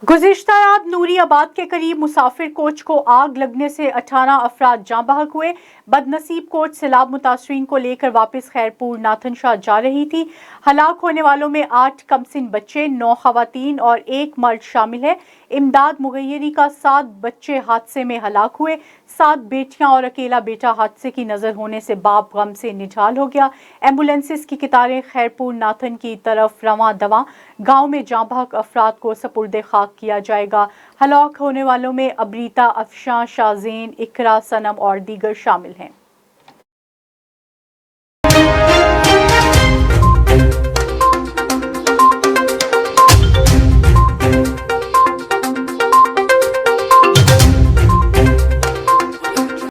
गुज़िश्ता रात नूरियाबाद के करीब मुसाफिर कोच को आग लगने से 18 अफराद जाँ बहक हुए। बदनसीब कोच सैलाब मुतासरीन को लेकर वापस खैरपुर नाथनशाह जा रही थी। हलाक होने वालों में 8 कमसिन बच्चे, 9 खवातीन और 1 मर्द शामिल है। इमदाद मुगैयरी का 7 बच्चे हादसे में हलाक हुए। 7 बेटियां और अकेला बेटा हादसे की नज़र होने से बाप गम से निढाल हो गया। एम्बुलेंसेस की कतारें खैरपुर नाथन की तरफ रवां दवां। गाँव में जाँ बहक अफराद को सपुर्दे खाक किया जाएगा। हलाक होने वालों में अबरीता, अफशां, शाहजेन, इकरा, सनम और दीगर शामिल हैं।